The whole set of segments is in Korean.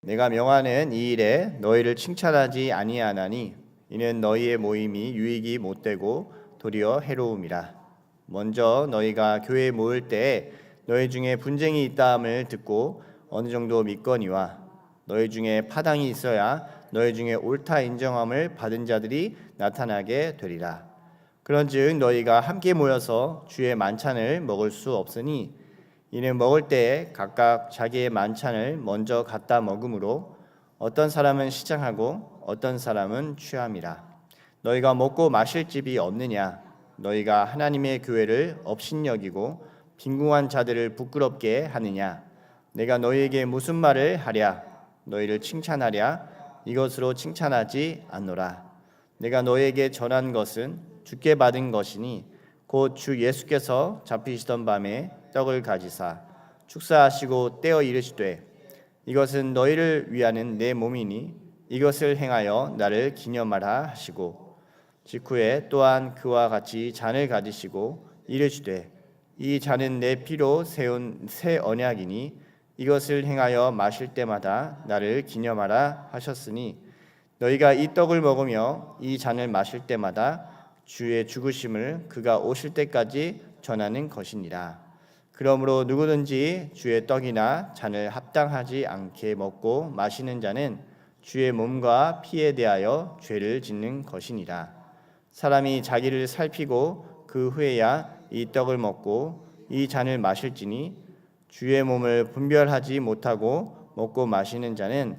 내가 명하는 이 일에 너희를 칭찬하지 아니하나니 이는 너희의 모임이 유익이 못되고 도리어 해로움이라. 먼저 너희가 교회에 모일 때에 너희 중에 분쟁이 있다함을 듣고 어느 정도 믿거니와 너희 중에 파당이 있어야 너희 중에 옳다 인정함을 받은 자들이 나타나게 되리라. 그런즉 너희가 함께 모여서 주의 만찬을 먹을 수 없으니 이는 먹을 때에 각각 자기의 만찬을 먼저 갖다 먹으므로 어떤 사람은 시장하고 어떤 사람은 취함이라. 너희가 먹고 마실 집이 없느냐? 너희가 하나님의 교회를 업신여기고 빈궁한 자들을 부끄럽게 하느냐? 내가 너희에게 무슨 말을 하랴? 너희를 칭찬하랴? 이것으로 칭찬하지 않노라. 내가 너희에게 전한 것은 주께 받은 것이니 곧 주 예수께서 잡히시던 밤에 떡을 가지사 축사하시고 떼어 이르시되 이것은 너희를 위하는 내 몸이니 이것을 행하여 나를 기념하라 하시고 직후에 또한 그와 같이 잔을 가지시고 이르시되 이 잔은 내 피로 세운 새 언약이니 이것을 행하여 마실 때마다 나를 기념하라 하셨으니 너희가 이 떡을 먹으며 이 잔을 마실 때마다 주의 죽으심을 그가 오실 때까지 전하는 것이니라. 그러므로 누구든지 주의 떡이나 잔을 합당하지 않게 먹고 마시는 자는 주의 몸과 피에 대하여 죄를 짓는 것이니라. 사람이 자기를 살피고 그 후에야 이 떡을 먹고 이 잔을 마실지니 주의 몸을 분별하지 못하고 먹고 마시는 자는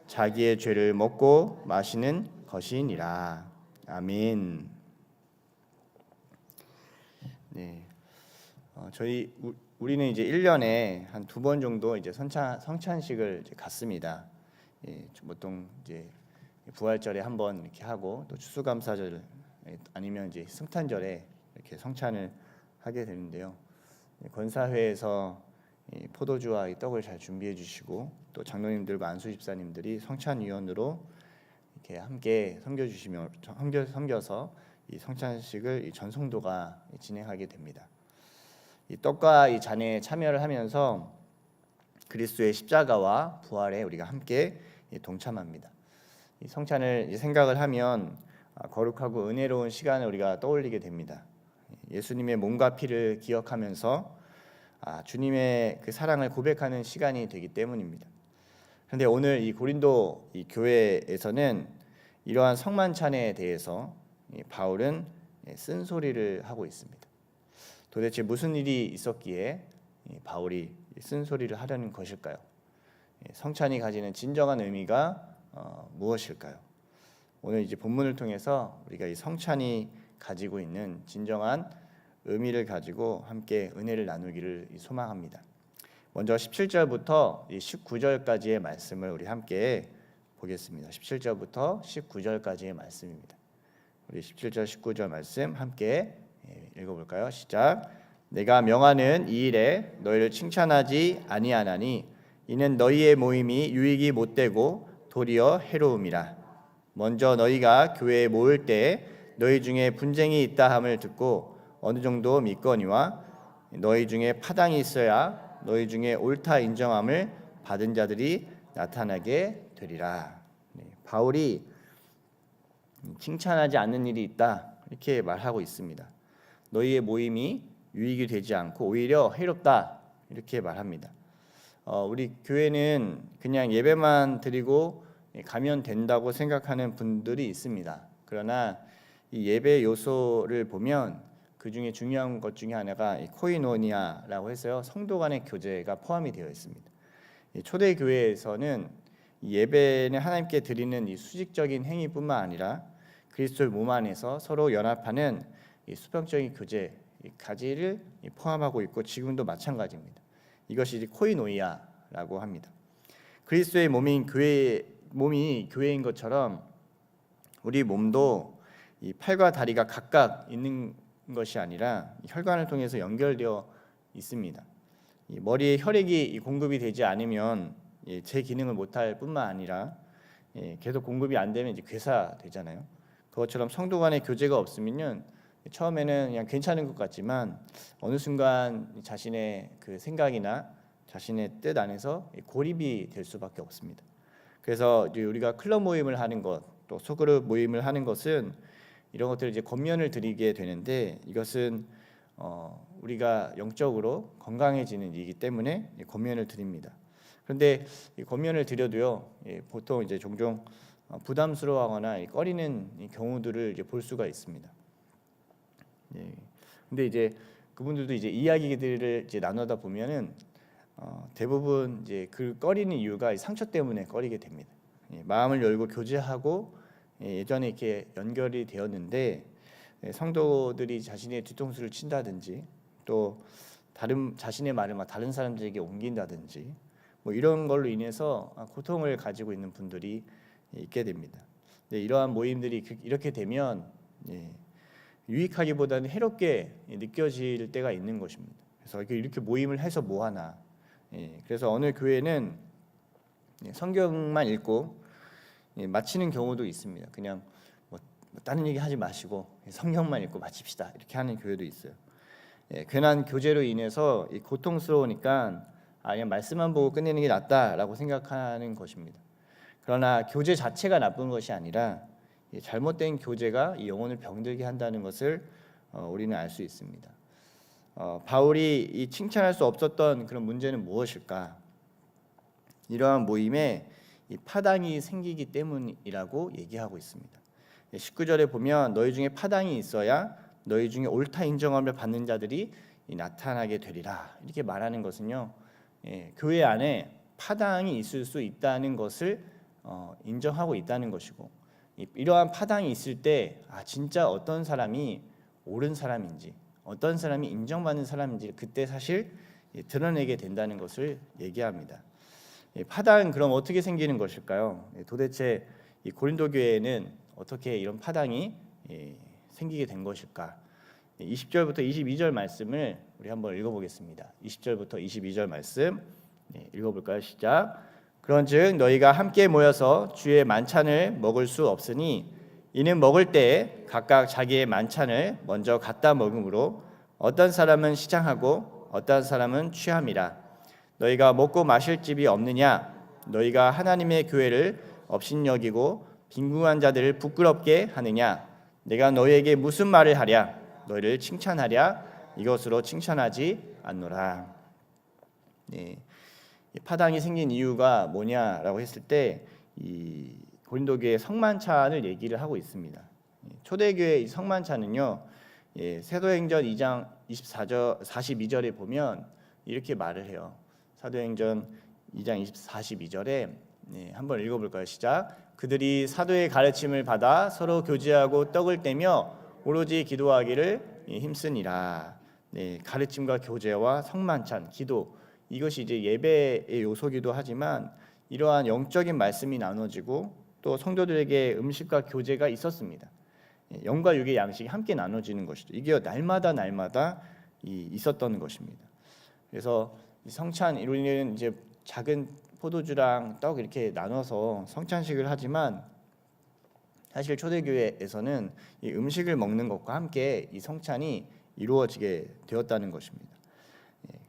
자기의 죄를 먹고 마시는 것이니라. 아멘. 네. 우리는 이제 1년에 한 2번 정도 이제 성찬식을 이제 갖습니다. 보통 이제 부활절에 한번 이렇게 하고 또 추수감사절 아니면 이제 성탄절에 이렇게 성찬을 하게 되는데요. 권사회에서 포도주와 이 떡을 잘 준비해 주시고 또 장로님들과 안수 집사님들이 성찬위원으로 이렇게 함께 섬겨서 이 성찬식을 이 전성도가 진행하게 됩니다. 이 떡과 이 잔에 참여를 하면서 그리스도의 십자가와 부활에 우리가 함께 동참합니다. 이 성찬을 생각을 하면 거룩하고 은혜로운 시간을 우리가 떠올리게 됩니다. 예수님의 몸과 피를 기억하면서 주님의 그 사랑을 고백하는 시간이 되기 때문입니다. 그런데 오늘 이 고린도 이 교회에서는 이러한 성만찬에 대해서 바울은 쓴소리를 하고 있습니다. 도대체 무슨 일이 있었기에 바울이 쓴소리를 하려는 것일까요? 성찬이 가지는 진정한 의미가 무엇일까요? 오늘 이제 본문을 통해서 우리가 이 성찬이 가지고 있는 진정한 의미를 가지고 함께 은혜를 나누기를 소망합니다. 먼저 17절부터 19절까지의 말씀을 우리 함께 보겠습니다. 17절부터 19절까지의 말씀입니다. 우리 17절 19절 말씀 함께 읽어볼까요? 시작. 내가 명하는 이 일에 너희를 칭찬하지 아니하나니 이는 너희의 모임이 유익이 못되고 도리어 해로움이라. 먼저 너희가 교회에 모일 때에 너희 중에 분쟁이 있다함을 듣고 어느 정도 믿거니와 너희 중에 파당이 있어야 너희 중에 옳다 인정함을 받은 자들이 나타나게 되리라. 바울이 칭찬하지 않는 일이 있다 이렇게 말하고 있습니다. 너희의 모임이 유익이 되지 않고 오히려 해롭다 이렇게 말합니다. 우리 교회는 그냥 예배만 드리고 가면 된다고 생각하는 분들이 있습니다. 그러나 이 예배 요소를 보면 그 중에 중요한 것 중에 하나가 코이노니아라고 해서요, 성도 간의 교제가 포함이 되어 있습니다. 초대 교회에서는 예배는 하나님께 드리는 이 수직적인 행위뿐만 아니라 그리스도의 몸 안에서 서로 연합하는 이 수평적인 교제 가지를 포함하고 있고 지금도 마찬가지입니다. 이것이 코이노이아라고 합니다. 그리스도의 몸이 교회인 것처럼 우리 몸도 이 팔과 다리가 각각 있는 것이 아니라 혈관을 통해서 연결되어 있습니다. 이 머리에 혈액이 공급이 되지 않으면 제 기능을 못할 뿐만 아니라 계속 공급이 안 되면 이제 괴사되잖아요. 그것처럼 성도 간의 교제가 없으면요, 처음에는 그냥 괜찮은 것 같지만 어느 순간 자신의 그 생각이나 자신의 뜻 안에서 고립이 될 수밖에 없습니다. 그래서 이제 우리가 클럽 모임을 하는 것, 또 소그룹 모임을 하는 것은 이런 것들을 이제 권면을 드리게 되는데, 이것은 우리가 영적으로 건강해지는 일이기 때문에 권면을 드립니다. 그런데 이 권면을 드려도요, 보통 이제 종종 부담스러워하거나 꺼리는 경우들을 이제 볼 수가 있습니다. 근데 이제 그분들도 이제 이야기들을 이제 나누다 보면은 대부분 이제 그 꺼리는 이유가 상처 때문에 꺼리게 됩니다. 마음을 열고 교제하고 예전에 이렇게 연결이 되었는데 성도들이 자신의 뒤통수를 친다든지, 또 다른 자신의 말을 막 다른 사람들에게 옮긴다든지, 뭐 이런 걸로 인해서 고통을 가지고 있는 분들이 있게 됩니다. 이러한 모임들이 이렇게 되면 유익하기보다는 해롭게 느껴질 때가 있는 것입니다. 그래서 이렇게 모임을 해서 뭐 하나. 그래서 어느 교회는 성경만 읽고 마치는 경우도 있습니다. 그냥 뭐 다른 얘기 하지 마시고 성경만 읽고 마칩시다, 이렇게 하는 교회도 있어요. 괜한 교제로 인해서 고통스러우니까 그냥 말씀만 보고 끝내는 게 낫다라고 생각하는 것입니다. 그러나 교제 자체가 나쁜 것이 아니라 잘못된 교제가 이 영혼을 병들게 한다는 것을 우리는 알 수 있습니다. 바울이 이 칭찬할 수 없었던 그런 문제는 무엇일까? 이러한 모임에 이 파당이 생기기 때문이라고 얘기하고 있습니다. 19절에 보면 너희 중에 파당이 있어야 너희 중에 옳다 인정함을 받는 자들이 나타나게 되리라, 이렇게 말하는 것은요, 교회 안에 파당이 있을 수 있다는 것을 인정하고 있다는 것이고, 이러한 파당이 있을 때 진짜 어떤 사람이 옳은 사람인지, 어떤 사람이 인정받는 사람인지 그때 사실 드러내게 된다는 것을 얘기합니다. 파당은 그럼 어떻게 생기는 것일까요? 도대체 이 고린도 교회에는 어떻게 이런 파당이 생기게 된 것일까? 20절부터 22절 말씀을 우리 한번 읽어보겠습니다. 20절부터 22절 말씀 읽어볼까요? 시작. 그런즉 너희가 함께 모여서 주의 만찬을 먹을 수 없으니 이는 먹을 때 각각 자기의 만찬을 먼저 갖다 먹음으로 어떤 사람은 시장하고 어떤 사람은 취함이라. 너희가 먹고 마실 집이 없느냐? 너희가 하나님의 교회를 업신여기고 빈궁한 자들을 부끄럽게 하느냐? 내가 너희에게 무슨 말을 하랴? 너희를 칭찬하랴? 이것으로 칭찬하지 않노라. 파당이 생긴 이유가 뭐냐라고 했을 때 이 고린도 교회 성만찬을 얘기를 하고 있습니다. 초대교회 성만찬은요, 사도행전 2장 42절에 보면 이렇게 말을 해요. 사도행전 2장 42절에 한번 읽어볼까요? 시작. 그들이 사도의 가르침을 받아 서로 교제하고 떡을 떼며 오로지 기도하기를 힘쓰니라. 가르침과 교제와 성만찬, 기도, 이것이 이제 예배의 요소기도 하지만 이러한 영적인 말씀이 나눠지고 또 성도들에게 음식과 교제가 있었습니다. 영과 육의 양식이 함께 나눠지는 것이죠. 이게 날마다 있었던 것입니다. 그래서 성찬, 우리는 이제 작은 포도주랑 떡 이렇게 나눠서 성찬식을 하지만 사실 초대교회에서는 이 음식을 먹는 것과 함께 이 성찬이 이루어지게 되었다는 것입니다.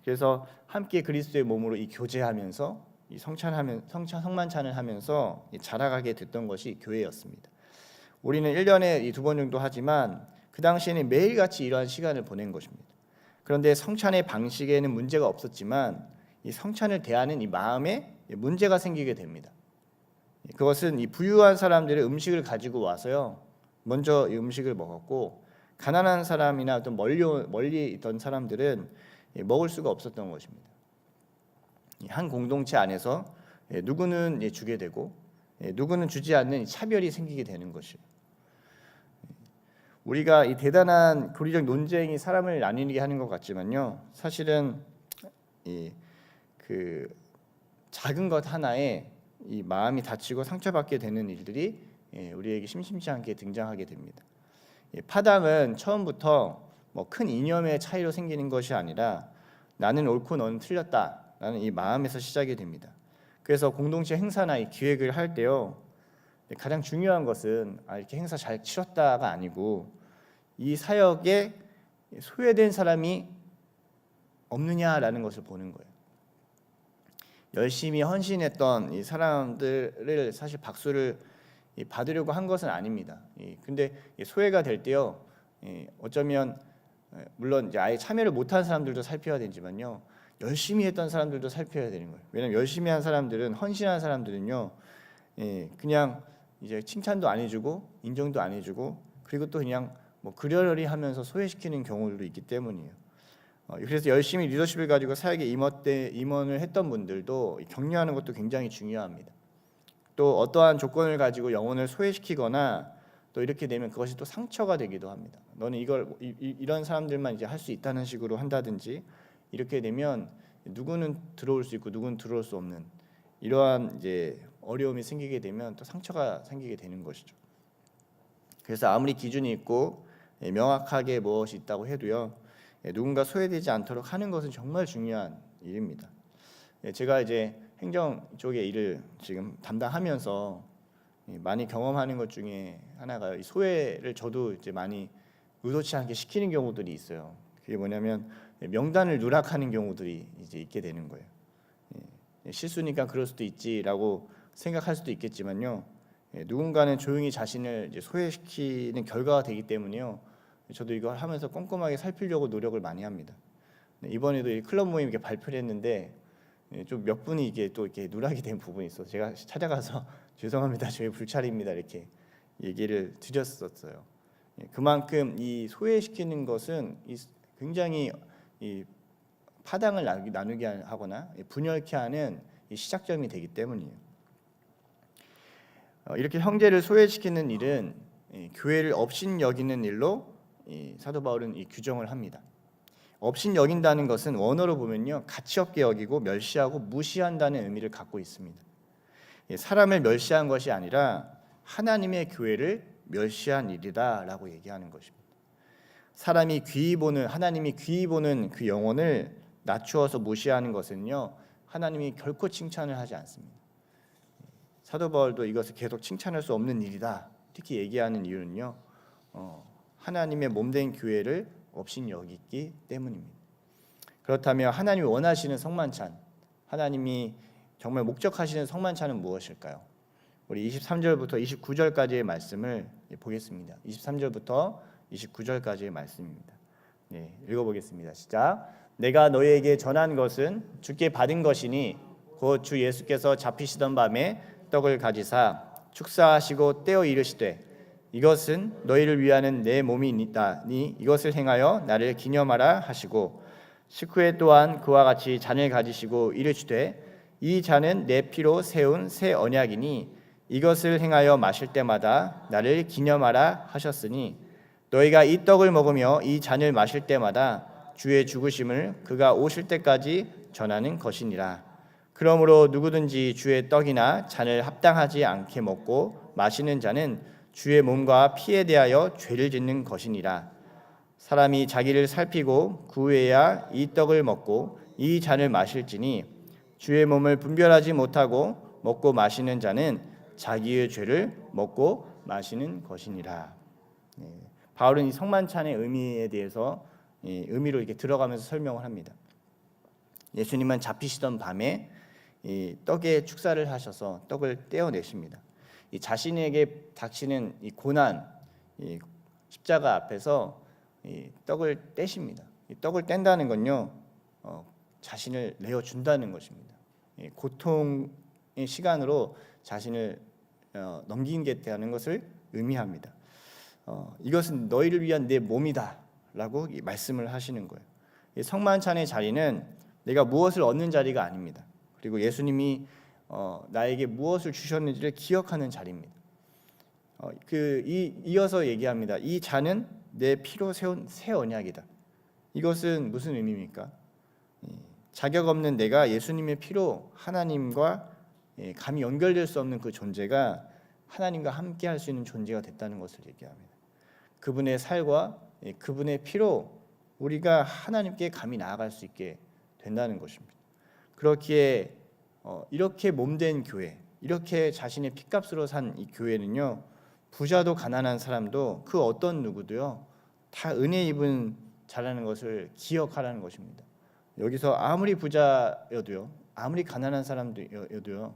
그래서 함께 그리스도의 몸으로 이 교제하면서 이 성만찬을 하면서 자라가게 됐던 것이 교회였습니다. 우리는 1년에 2번 정도 하지만 그 당시에는 매일같이 이러한 시간을 보낸 것입니다. 그런데 성찬의 방식에는 문제가 없었지만 이 성찬을 대하는 이 마음에 문제가 생기게 됩니다. 그것은 이 부유한 사람들의 음식을 가지고 와서요, 먼저 이 음식을 먹었고 가난한 사람이나 어떤 멀리 있던 사람들은 먹을 수가 없었던 것입니다. 한 공동체 안에서 누구는 주게 되고 누구는 주지 않는 차별이 생기게 되는 것이에요. 우리가 이 대단한 교리적 논쟁이 사람을 나뉘게 하는 것 같지만요, 사실은 그 작은 것 하나에 이 마음이 다치고 상처받게 되는 일들이 우리에게 심심치 않게 등장하게 됩니다. 파당은 처음부터 뭐 큰 이념의 차이로 생기는 것이 아니라 나는 옳고 너는 틀렸다라는 이 마음에서 시작이 됩니다. 그래서 공동체 행사나 이 기획을 할 때요, 가장 중요한 것은 이렇게 행사 잘 치렀다가 아니고 이 사역에 소외된 사람이 없느냐라는 것을 보는 거예요. 열심히 헌신했던 이 사람들을 사실 박수를 받으려고 한 것은 아닙니다. 근데 소외가 될 때요, 어쩌면 물론 이제 아예 참여를 못한 사람들도 살펴야 되지만요, 열심히 했던 사람들도 살펴야 되는 거예요. 왜냐하면 열심히 한 사람들은, 헌신한 사람들은요, 그냥 이제 칭찬도 안 해주고 인정도 안 해주고, 그리고 또 그냥 뭐 그러려니 하면서 소외시키는 경우도 있기 때문이에요. 그래서 열심히 리더십을 가지고 사역에 임원을 했던 분들도 격려하는 것도 굉장히 중요합니다. 또 어떠한 조건을 가지고 영혼을 소외시키거나 또 이렇게 되면 그것이 또 상처가 되기도 합니다. 너는 이걸 이런 사람들만 이제 할 수 있다는 식으로 한다든지, 이렇게 되면 누구는 들어올 수 있고 누구는 들어올 수 없는 이러한 이제 어려움이 생기게 되면 또 상처가 생기게 되는 것이죠. 그래서 아무리 기준이 있고 명확하게 무엇이 있다고 해도요, 누군가 소외되지 않도록 하는 것은 정말 중요한 일입니다. 제가 이제 행정 쪽의 일을 지금 담당하면서 많이 경험하는 것 중에 하나가 이 소외를 저도 이제 많이 의도치 않게 시키는 경우들이 있어요. 그게 뭐냐면 명단을 누락하는 경우들이 이제 있게 되는 거예요. 실수니까 그럴 수도 있지라고 생각할 수도 있겠지만요, 누군가는 조용히 자신을 이제 소외시키는 결과가 되기 때문에요, 저도 이걸 하면서 꼼꼼하게 살피려고 노력을 많이 합니다. 이번에도 이 클럽 모임 이렇게 발표를 했는데 좀 몇 분이 이게 또 이렇게 누락이 된 부분이 있어서 제가 찾아가서 죄송합니다, 저희 불찰입니다 이렇게 얘기를 드렸었어요. 그만큼 이 소외시키는 것은 굉장히 이 파당을 나누게 하거나 분열케 하는 이 시작점이 되기 때문이에요. 이렇게 형제를 소외시키는 일은 교회를 업신여기는 일로 사도 바울은 이 규정을 합니다. 업신여긴다는 것은 원어로 보면요, 가치없게 여기고 멸시하고 무시한다는 의미를 갖고 있습니다. 사람을 멸시한 것이 아니라 하나님의 교회를 멸시한 일이다라고 얘기하는 것입니다. 사람이 귀히 보는, 하나님이 귀히 보는 그 영혼을 낮추어서 무시하는 것은요, 하나님이 결코 칭찬을 하지 않습니다. 사도 바울도 이것을 계속 칭찬할 수 없는 일이다 특히 얘기하는 이유는요, 하나님의 몸된 교회를 업신 여기기 때문입니다. 그렇다면 하나님이 원하시는 성만찬, 하나님이 정말 목적하시는 성만찬은 무엇일까요? 우리 23절부터 29절까지의 말씀을 보겠습니다. 23절부터 29절까지의 말씀입니다. 읽어보겠습니다. 시작. 내가 너희에게 전한 것은 주께 받은 것이니 곧 주 예수께서 잡히시던 밤에 떡을 가지사 축사하시고 떼어 이르시되 이것은 너희를 위하는 내 몸이니다니 이것을 행하여 나를 기념하라 하시고 식후에 또한 그와 같이 잔을 가지시고 이르시되 이 잔은 내 피로 세운 새 언약이니 이것을 행하여 마실 때마다 나를 기념하라 하셨으니 너희가 이 떡을 먹으며 이 잔을 마실 때마다 주의 죽으심을 그가 오실 때까지 전하는 것이니라. 그러므로 누구든지 주의 떡이나 잔을 합당하지 않게 먹고 마시는 자는 주의 몸과 피에 대하여 죄를 짓는 것이니라. 사람이 자기를 살피고 그 후에야 이 떡을 먹고 이 잔을 마실지니 주의 몸을 분별하지 못하고 먹고 마시는 자는 자기의 죄를 먹고 마시는 것이니라. 바울은 이 성만찬의 의미에 대해서 의미로 이렇게 들어가면서 설명을 합니다. 예수님은 잡히시던 밤에 이 떡의 축사를 하셔서 떡을 떼어내십니다. 이 자신에게 닥치는 이 고난, 이 십자가 앞에서 이 떡을 떼십니다. 이 떡을 뗀다는 건요, 자신을 내어 준다는 것입니다. 고통의 시간으로 자신을 넘기겠다는 것을 의미합니다. 이것은 너희를 위한 내 몸이다라고 말씀을 하시는 거예요. 성만찬의 자리는 내가 무엇을 얻는 자리가 아닙니다. 그리고 예수님이 나에게 무엇을 주셨는지를 기억하는 자리입니다. 이어서 얘기합니다. 이 잔은 내 피로 세운 새 언약이다. 이것은 무슨 의미입니까? 자격 없는 내가 예수님의 피로 하나님과 감히 연결될 수 없는 그 존재가 하나님과 함께 할 수 있는 존재가 됐다는 것을 얘기합니다. 그분의 살과 그분의 피로 우리가 하나님께 감히 나아갈 수 있게 된다는 것입니다. 그렇기에 이렇게 몸된 교회, 이렇게 자신의 피값으로 산 이 교회는요, 부자도 가난한 사람도 그 어떤 누구도요 다 은혜 입은 자라는 것을 기억하라는 것입니다. 여기서 아무리 부자여도요, 아무리 가난한 사람도요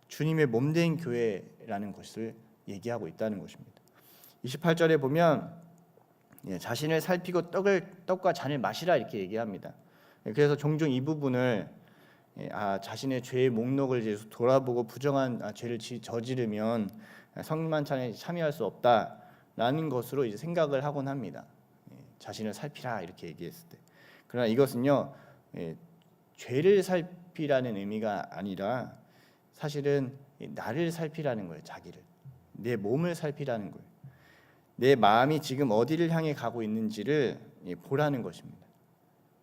주님의 몸된 교회라는 것을 얘기하고 있다는 것입니다. 28절에 보면 자신을 살피고 떡과 잔을 마시라 이렇게 얘기합니다. 그래서 종종 이 부분을 자신의 죄의 목록을 이제 돌아보고 부정한 죄를 저지르면 성만찬에 참여할 수 없다라는 것으로 이제 생각을 하곤 합니다. 자신을 살피라 이렇게 얘기했을 때. 그러나 이것은요 죄를 살피라는 의미가 아니라 사실은 나를 살피라는 거예요. 자기를, 내 몸을 살피라는 거예요. 내 마음이 지금 어디를 향해 가고 있는지를 보라는 것입니다.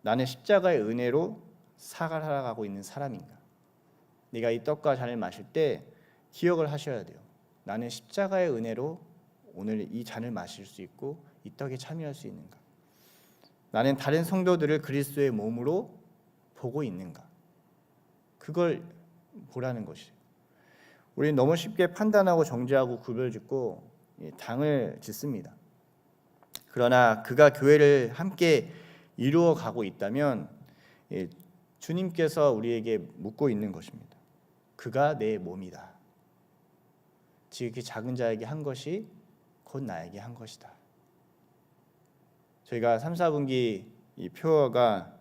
나는 십자가의 은혜로 살아가고 있는 사람인가? 내가 이 떡과 잔을 마실 때 기억을 하셔야 돼요. 나는 십자가의 은혜로 오늘 이 잔을 마실 수 있고 이 떡에 참여할 수 있는가? 나는 다른 성도들을 그리스도의 몸으로 보고 있는가? 그걸 보라는 것이에요. 우리는 너무 쉽게 판단하고 정죄하고 구별짓고 당을 짓습니다. 그러나 그가 교회를 함께 이루어 가고 있다면 주님께서 우리에게 묻고 있는 것입니다. 그가 내 몸이다. 지극히 작은 자에게 한 것이 곧 나에게 한 것이다. 저희가 3, 4분기 이 표어가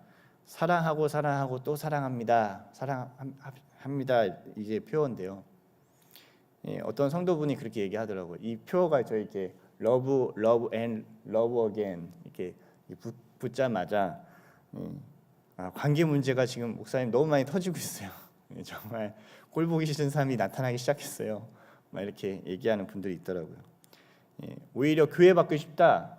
사랑하고 사랑하고 또 사랑합니다. 사랑합니다. 이게 표어인데요. 어떤 성도분이 그렇게 얘기하더라고요. 이 표어가 저희게 love, love and love again 이렇게 붙자마자 관계 문제가 지금 목사님 너무 많이 터지고 있어요. 정말 꼴 보기 싫은 사람이 나타나기 시작했어요. 막 이렇게 얘기하는 분들이 있더라고요. 오히려 교회 받고 싶다.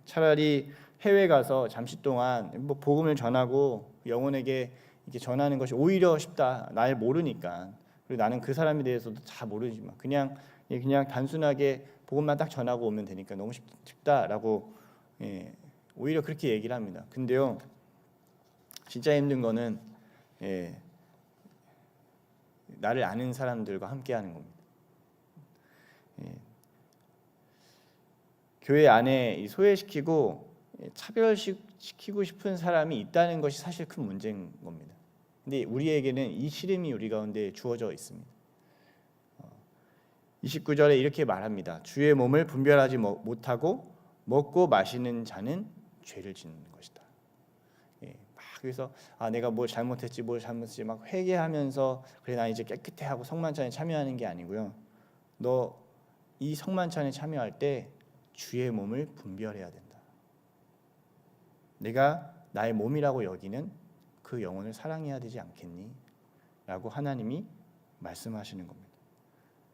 차라리 해외 가서 잠시 동안 뭐 복음을 전하고 영혼에게 이렇게 전하는 것이 오히려 쉽다. 날 모르니까. 그리고 나는 그 사람에 대해서도 잘 모르지만 그냥 단순하게 복음만 딱 전하고 오면 되니까 너무 쉽다라고 오히려 그렇게 얘기를 합니다. 근데요, 진짜 힘든 거는 나를 아는 사람들과 함께하는 겁니다. 교회 안에 소외시키고 차별시키고 싶은 사람이 있다는 것이 사실 큰 문제인 겁니다. 근데 우리에게는 이 시름이 우리 가운데 주어져 있습니다. 29절에 이렇게 말합니다. 주의 몸을 분별하지 못하고 먹고 마시는 자는 죄를 짓는 것이다. 막 그래서 내가 뭘 잘못했지 막 회개하면서 그래 나 이제 깨끗해 하고 성만찬에 참여하는 게 아니고요. 너 이 성만찬에 참여할 때 주의 몸을 분별해야 된다. 내가 나의 몸이라고 여기는 그 영혼을 사랑해야 되지 않겠니? 라고 하나님이 말씀하시는 겁니다.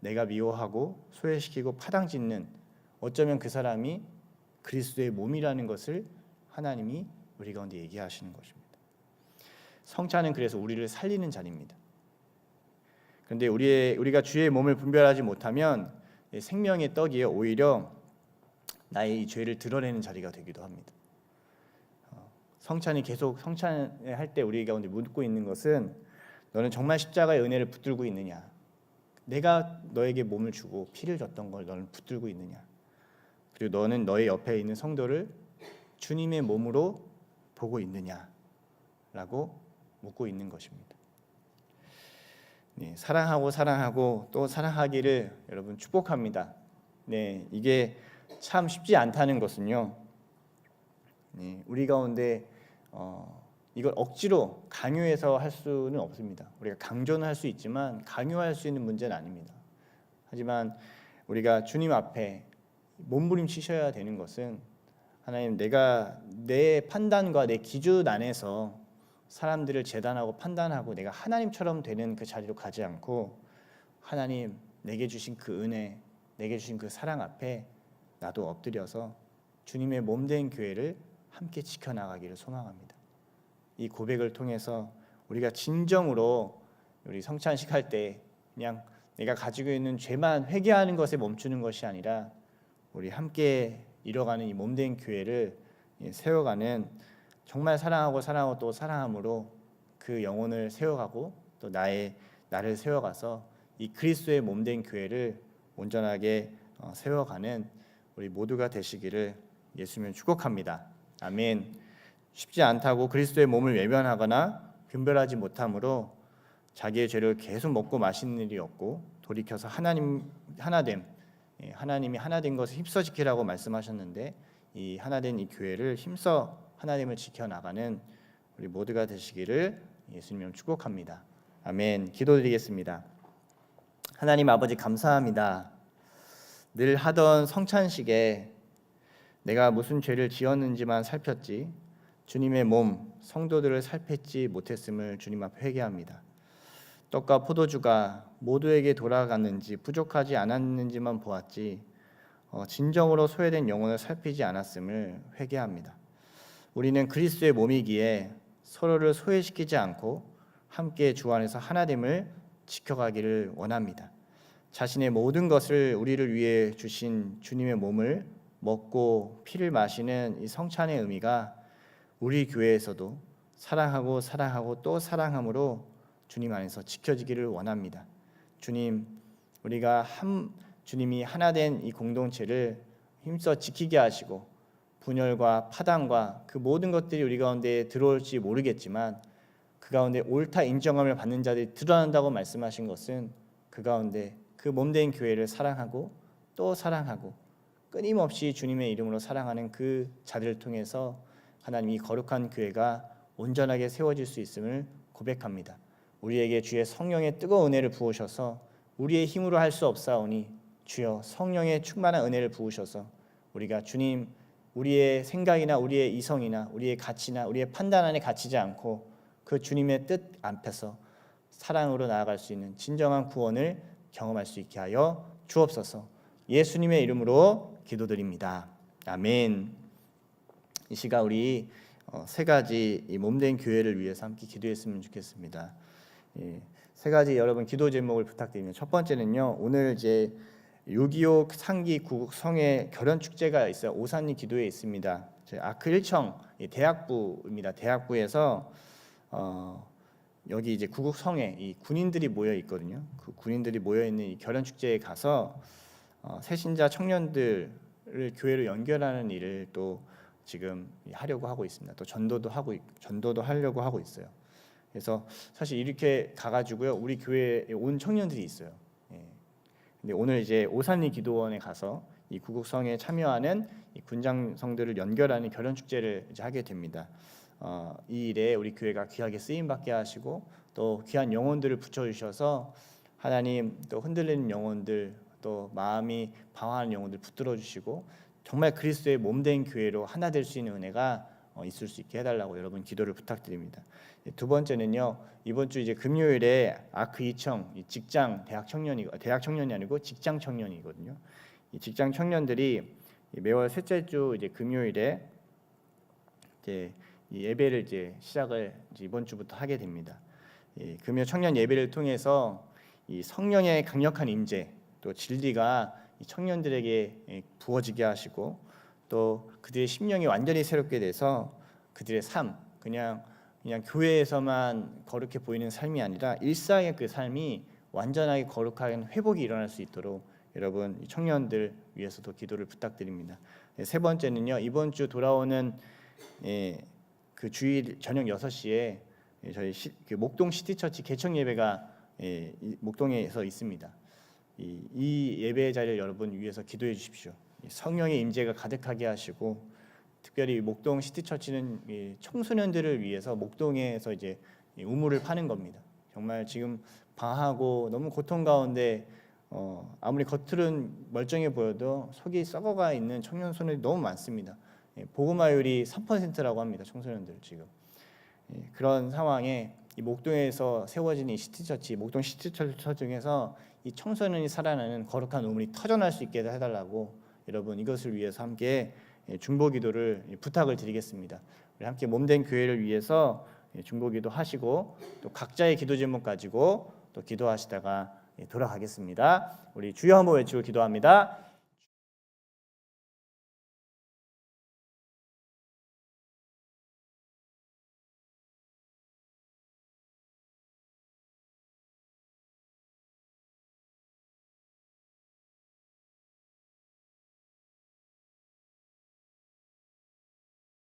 내가 미워하고 소외시키고 파당짓는 어쩌면 그 사람이 그리스도의 몸이라는 것을 하나님이 우리 가운데 얘기하시는 것입니다. 성찬은 그래서 우리를 살리는 자리입니다. 그런데 우리가 주의 몸을 분별하지 못하면 생명의 떡이요 오히려 나의 이 죄를 드러내는 자리가 되기도 합니다. 성찬이 계속 성찬을 할 때 우리 가운데 묻고 있는 것은 너는 정말 십자가의 은혜를 붙들고 있느냐? 내가 너에게 몸을 주고 피를 줬던 걸 너는 붙들고 있느냐? 그리고 너는 너의 옆에 있는 성도를 주님의 몸으로 보고 있느냐? 라고 묻고 있는 것입니다. 사랑하고 또 사랑하기를 여러분 축복합니다. 이게 참 쉽지 않다는 것은요. 우리 가운데 이걸 억지로 강요해서 할 수는 없습니다. 우리가 강조는 할 수 있지만 강요할 수 있는 문제는 아닙니다. 하지만 우리가 주님 앞에 몸부림치셔야 되는 것은 하나님, 내가 내 판단과 내 기준 안에서 사람들을 재단하고 판단하고 내가 하나님처럼 되는 그 자리로 가지 않고 하나님 내게 주신 그 은혜, 내게 주신 그 사랑 앞에 나도 엎드려서 주님의 몸된 교회를 함께 지켜나가기를 소망합니다. 이 고백을 통해서 우리가 진정으로 우리 성찬식 할 때 그냥 내가 가지고 있는 죄만 회개하는 것에 멈추는 것이 아니라 우리 함께 이뤄가는 이 몸된 교회를 세워가는 정말 사랑하고 또 사랑함으로 그 영혼을 세워가고 또 나를 세워가서 이 그리스도의 몸된 교회를 온전하게 세워가는 우리 모두가 되시기를 예수님을 축복합니다. 아멘. 쉽지 않다고 그리스도의 몸을 외면하거나 분별하지 못함으로 자기의 죄를 계속 먹고 마시는 일이 없고 돌이켜서 하나님이 하나 된 것을 힘써 지키라고 말씀하셨는데 이 하나 된 이 교회를 힘써 하나님을 지켜나가는 우리 모두가 되시기를 예수님을 축복합니다. 아멘. 기도드리겠습니다. 하나님 아버지 감사합니다. 늘 하던 성찬식에 내가 무슨 죄를 지었는지만 살폈지 주님의 몸, 성도들을 살폈지 못했음을 주님 앞에 회개합니다. 떡과 포도주가 모두에게 돌아갔는지 부족하지 않았는지만 보았지 진정으로 소외된 영혼을 살피지 않았음을 회개합니다. 우리는 그리스도의 몸이기에 서로를 소외시키지 않고 함께 주 안에서 하나됨을 지켜가기를 원합니다. 자신의 모든 것을 우리를 위해 주신 주님의 몸을 먹고 피를 마시는 이 성찬의 의미가 우리 교회에서도 사랑하고 또 사랑함으로 주님 안에서 지켜지기를 원합니다. 주님, 우리가 주님이 하나 된 이 공동체를 힘써 지키게 하시고 분열과 파당과 그 모든 것들이 우리 가운데 들어올지 모르겠지만 그 가운데 옳다 인정함을 받는 자들이 드러난다고 말씀하신 것은 그 가운데 그 몸된 교회를 사랑하고 또 사랑하고 끊임없이 주님의 이름으로 사랑하는 그 자들을 통해서 하나님 이 거룩한 교회가 온전하게 세워질 수 있음을 고백합니다. 우리에게 주의 성령의 뜨거운 은혜를 부으셔서 우리의 힘으로 할 수 없사오니 주여 성령의 충만한 은혜를 부으셔서 우리가 주님 우리의 생각이나 우리의 이성이나 우리의 가치나 우리의 판단 안에 갇히지 않고 그 주님의 뜻 앞에서 사랑으로 나아갈 수 있는 진정한 구원을 경험할 수 있게 하여 주옵소서. 예수님의 이름으로 기도드립니다. 아멘. 이 시간 우리 세 가지 이 몸된 교회를 위해서 함께 기도했으면 좋겠습니다. 세 가지 여러분 기도 제목을 부탁드립니다. 첫 번째는요. 오늘 이제 6.25 상기 구국 성회 결연 축제가 있어요. 오산리 기도에 있습니다. 아크 1청 대학부입니다. 대학부에서 여기 이제 구국 성회 이 군인들이 모여 있거든요. 그 군인들이 모여 있는 이 결연 축제에 가서 새신자 청년들을 교회로 연결하는 일을 또 지금 하려고 하고 있습니다. 또 전도도 하려고 하고 있어요. 그래서 사실 이렇게 가가지고요 우리 교회에 온 청년들이 있어요. 근데 오늘 이제 오산리 기도원에 가서 이 구국성에 참여하는 이 군장성들을 연결하는 결연 축제를 이제 하게 됩니다. 이 일에 우리 교회가 귀하게 쓰임 받게 하시고 또 귀한 영혼들을 붙여주셔서 하나님 또 흔들리는 영혼들 또 마음이 방황하는 영혼들 붙들어 주시고 정말 그리스도의 몸된 교회로 하나 될 수 있는 은혜가 있을 수 있게 해달라고 여러분 기도를 부탁드립니다. 두 번째는요 이번 주 이제 금요일에 아크 2청 직장 대학 청년이 아니고 직장 청년이거든요. 이 직장 청년들이 매월 셋째 주 이제 금요일에 이제 이 예배를 이제 시작을 이제 이번 주부터 하게 됩니다. 금요 청년 예배를 통해서 이 성령의 강력한 임재 또 진리가 이 청년들에게 부어지게 하시고 또 그들의 심령이 완전히 새롭게 돼서 그들의 삶 그냥 교회에서만 거룩해 보이는 삶이 아니라 일상의 그 삶이 완전하게 거룩한 회복이 일어날 수 있도록 여러분 이 청년들 위해서도 기도를 부탁드립니다. 세 번째는요 이번 주 돌아오는 그 주일 저녁 6시에 저희 그 목동 시티처치 개청 예배가 목동에서 있습니다. 이 예배 자리를 여러분 위해서 기도해 주십시오. 성령의 임재가 가득하게 하시고 특별히 목동 시티처치는 청소년들을 위해서 목동에서 이제 우물을 파는 겁니다. 정말 지금 방하고 너무 고통 가운데 아무리 겉으로는 멀쩡해 보여도 속이 썩어가 있는 청년 소년이 너무 많습니다. 복음화율이 3%라고 합니다. 청소년들 지금 그런 상황에 이 목동에서 세워진 이 시티처치, 목동 시티처치 중에서 이 청소년이 살아나는 거룩한 우물이 터져날 수 있게 해달라고 여러분 이것을 위해서 함께 중보기도를 부탁을 드리겠습니다. 우리 함께 몸된 교회를 위해서 중보기도 하시고 또 각자의 기도 제목 가지고 또 기도하시다가 돌아가겠습니다. 우리 주여 한번 외치고 기도합니다.